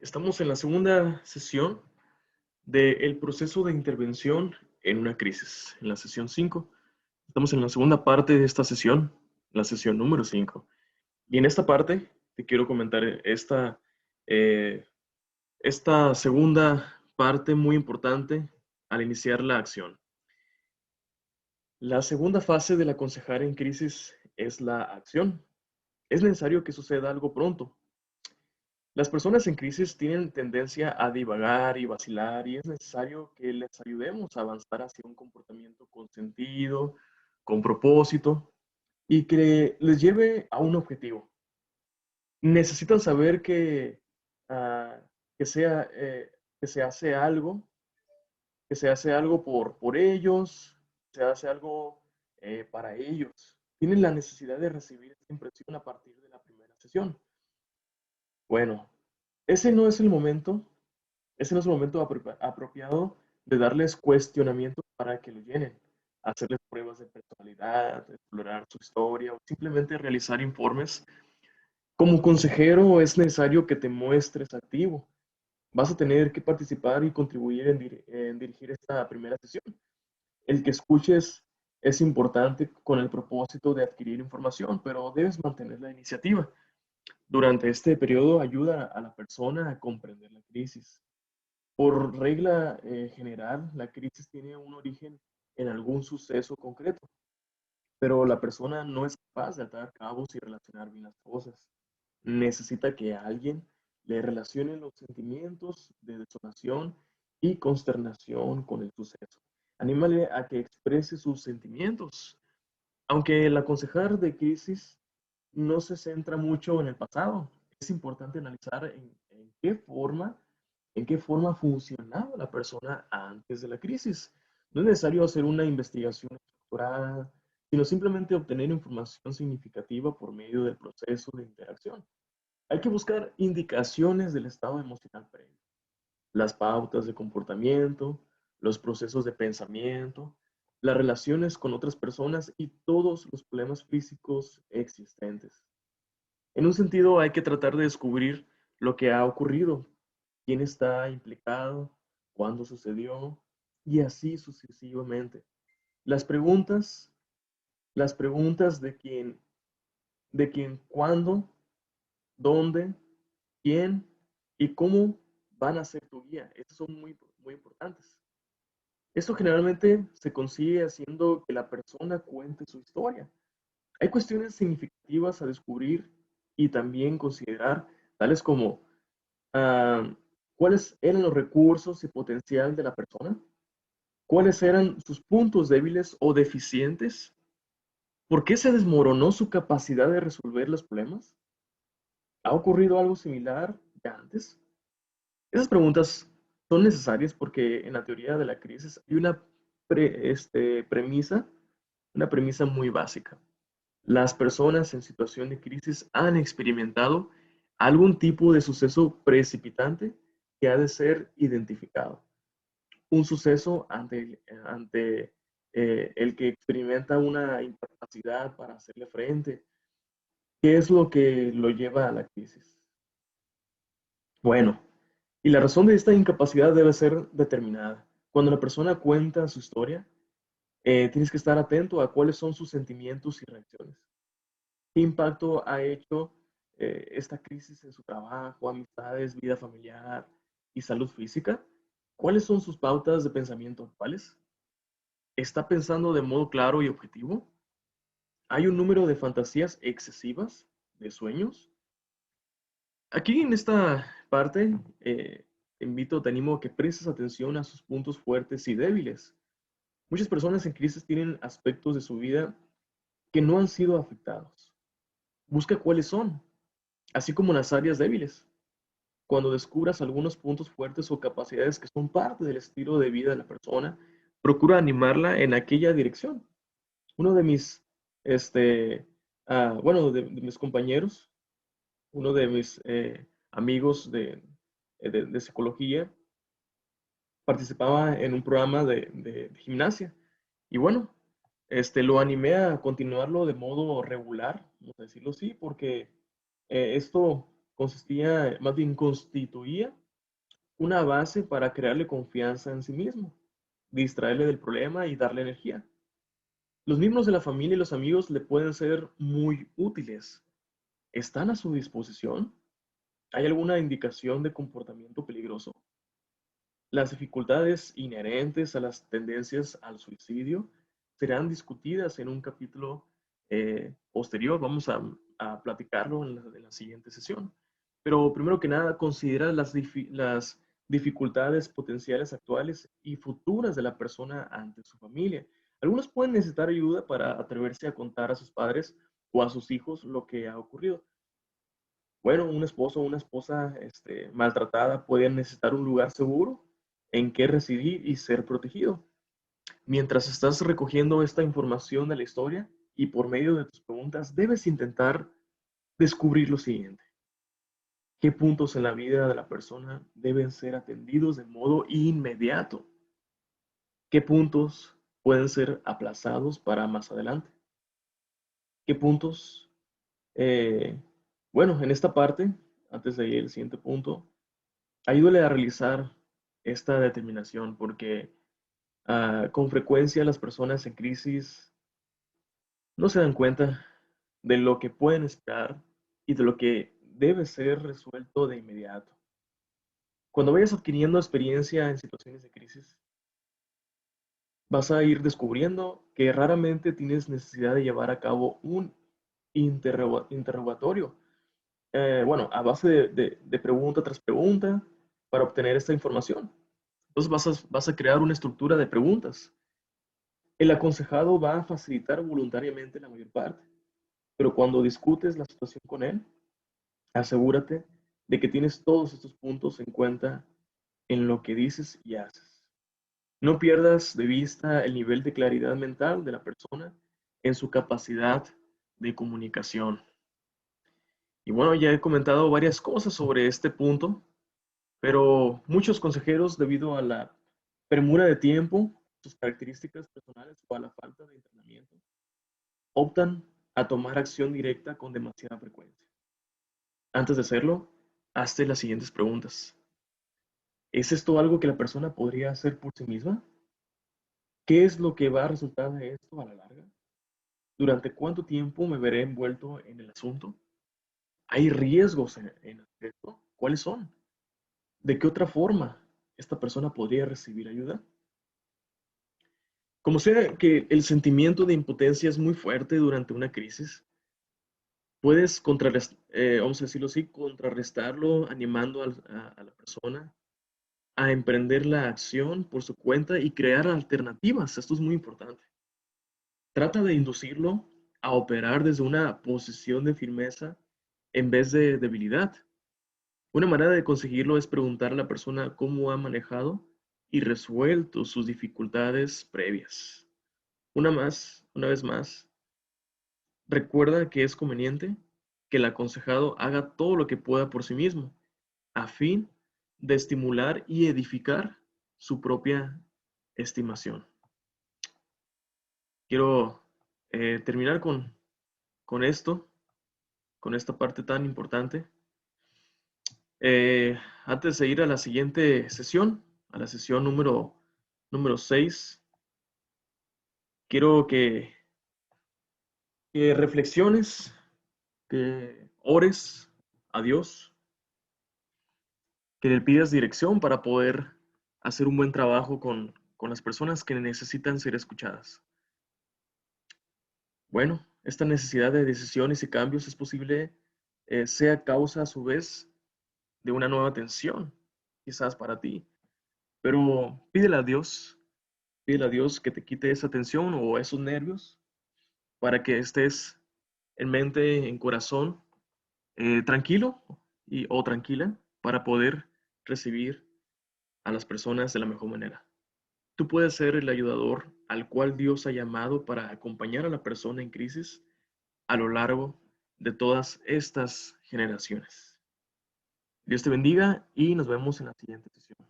Estamos en la segunda sesión del proceso de intervención en una crisis, en la sesión 5. Estamos en la segunda parte de esta sesión, la sesión número 5. Y en esta parte te quiero comentar eh, esta segunda parte muy importante al iniciar la acción. La segunda fase del aconsejar en crisis es la acción. Es necesario que suceda algo pronto. Las personas en crisis tienen tendencia a divagar y vacilar y es necesario que les ayudemos a avanzar hacia un comportamiento con sentido, con propósito y que les lleve a un objetivo. Necesitan saber ah, que, sea, eh, que se hace algo, que se hace algo por ellos, se hace algo para ellos. Tienen la necesidad de recibir esta impresión a partir de la primera sesión. Bueno, ese no es el momento ese no es el momento apropiado de darles cuestionamientos para que lo llenen, hacerles pruebas de personalidad, explorar su historia o simplemente realizar informes. Como consejero es necesario que te muestres activo. Vas a tener que participar y contribuir en dirigir esta primera sesión. El que escuches es importante con el propósito de adquirir información, pero debes mantener la iniciativa. Durante este periodo ayuda a la persona a comprender la crisis. Por regla general, la crisis tiene un origen en algún suceso concreto, pero la persona no es capaz de atar cabos y relacionar bien las cosas. Necesita que alguien le relacione los sentimientos de desolación y consternación con el suceso. Anímale a que exprese sus sentimientos. Aunque el aconsejar de crisis no se centra mucho en el pasado, es importante analizar en qué forma funcionaba la persona antes de la crisis. No es necesario hacer una investigación estructurada, sino simplemente obtener información significativa por medio del proceso de interacción. Hay que buscar indicaciones del estado emocional previo, las pautas de comportamiento, los procesos de pensamiento, las relaciones con otras personas y todos los problemas físicos existentes. En un sentido, hay que tratar de descubrir lo que ha ocurrido, quién está implicado, cuándo sucedió y así sucesivamente. Las preguntas, las preguntas de quién, cuándo, dónde, quién y cómo van a ser tu guía. Estas son muy importantes. Esto generalmente se consigue haciendo que la persona cuente su historia. Hay cuestiones significativas a descubrir y también considerar, tales como ah, cuáles eran los recursos y potencial de la persona, cuáles eran sus puntos débiles o deficientes, por qué se desmoronó su capacidad de resolver los problemas, ¿ha ocurrido algo similar ya antes? Esas preguntas son necesarias porque en la teoría de la crisis hay una premisa muy básica. Las personas en situación de crisis han experimentado algún tipo de suceso precipitante que ha de ser identificado. Un suceso ante el que experimenta una incapacidad para hacerle frente. ¿Qué es lo que lo lleva a la crisis? Bueno, y la razón de esta incapacidad debe ser determinada. Cuando la persona cuenta su historia, tienes que estar atento a cuáles son sus sentimientos y reacciones. ¿Qué impacto ha hecho esta crisis en su trabajo, amistades, vida familiar y salud física? ¿Cuáles son sus pautas de pensamiento actuales? ¿Está pensando de modo claro y objetivo? ¿Hay un número de fantasías excesivas, de sueños? Aquí en esta parte, te animo a que prestes atención a sus puntos fuertes y débiles. Muchas personas en crisis tienen aspectos de su vida que no han sido afectados. Busca cuáles son, así como las áreas débiles. Cuando descubras algunos puntos fuertes o capacidades que son parte del estilo de vida de la persona, procura animarla en aquella dirección. Uno de mis, este, bueno, de mis compañeros, uno de mis amigos de psicología, participaba en un programa de gimnasia. Y bueno, lo animé a continuarlo de modo regular, vamos a decirlo así, porque esto constituía una base para crearle confianza en sí mismo, distraerle del problema y darle energía. Los miembros de la familia y los amigos le pueden ser muy útiles. ¿Están a su disposición? ¿Hay alguna indicación de comportamiento peligroso? Las dificultades inherentes a las tendencias al suicidio serán discutidas en un capítulo posterior. Vamos a platicarlo en la siguiente sesión. Pero primero que nada, considera las dificultades potenciales actuales y futuras de la persona ante su familia. Algunos pueden necesitar ayuda para atreverse a contar a sus padres o a sus hijos lo que ha ocurrido. Bueno, un esposo o una esposa maltratada pueden necesitar un lugar seguro en que residir y ser protegido. Mientras estás recogiendo esta información de la historia y por medio de tus preguntas, debes intentar descubrir lo siguiente. ¿Qué puntos en la vida de la persona deben ser atendidos de modo inmediato? ¿Qué puntos pueden ser aplazados para más adelante? ¿Qué puntos? eh, bueno, en esta parte, antes de ir al siguiente punto, ayúdale a realizar esta determinación porque con frecuencia las personas en crisis no se dan cuenta de lo que pueden esperar y de lo que debe ser resuelto de inmediato. Cuando vayas adquiriendo experiencia en situaciones de crisis, vas a ir descubriendo que raramente tienes necesidad de llevar a cabo un interrogatorio. Bueno, a base de pregunta tras pregunta para obtener esta información. Entonces vas a crear una estructura de preguntas. El aconsejado va a facilitar voluntariamente la mayor parte, pero cuando discutes la situación con él, asegúrate de que tienes todos estos puntos en cuenta en lo que dices y haces. No pierdas de vista el nivel de claridad mental de la persona en su capacidad de comunicación. Y bueno, ya he comentado varias cosas sobre este punto, pero muchos consejeros, debido a la premura de tiempo, sus características personales o a la falta de entrenamiento, optan a tomar acción directa con demasiada frecuencia. Antes de hacerlo, hazte las siguientes preguntas. ¿Es esto algo que la persona podría hacer por sí misma? ¿Qué es lo que va a resultar de esto a la larga? ¿Durante cuánto tiempo me veré envuelto en el asunto? ¿Hay riesgos en esto? ¿Cuáles son? ¿De qué otra forma esta persona podría recibir ayuda? Como sea que el sentimiento de impotencia es muy fuerte durante una crisis, puedes vamos a decirlo así, contrarrestarlo animando a la persona a emprender la acción por su cuenta y crear alternativas. Esto es muy importante. Trata de inducirlo a operar desde una posición de firmeza en vez de debilidad. Una manera de conseguirlo es preguntar a la persona cómo ha manejado y resuelto sus dificultades previas. Una vez más, recuerda que es conveniente que el aconsejado haga todo lo que pueda por sí mismo, a fin de estimular y edificar su propia estimación. Quiero terminar con esto, con esta parte tan importante. Antes de ir a la siguiente sesión, a la sesión número 6, quiero que reflexiones, que ores a Dios, que le pidas dirección para poder hacer un buen trabajo con las personas que necesitan ser escuchadas. Bueno, esta necesidad de decisiones y cambios es posible, sea causa a su vez de una nueva tensión, quizás para ti, pero pídele a Dios que te quite esa tensión o esos nervios para que estés en mente, en corazón, tranquilo o tranquila para poder recibir a las personas de la mejor manera. Tú puedes ser el ayudador al cual Dios ha llamado para acompañar a la persona en crisis a lo largo de todas estas generaciones. Dios te bendiga y nos vemos en la siguiente sesión.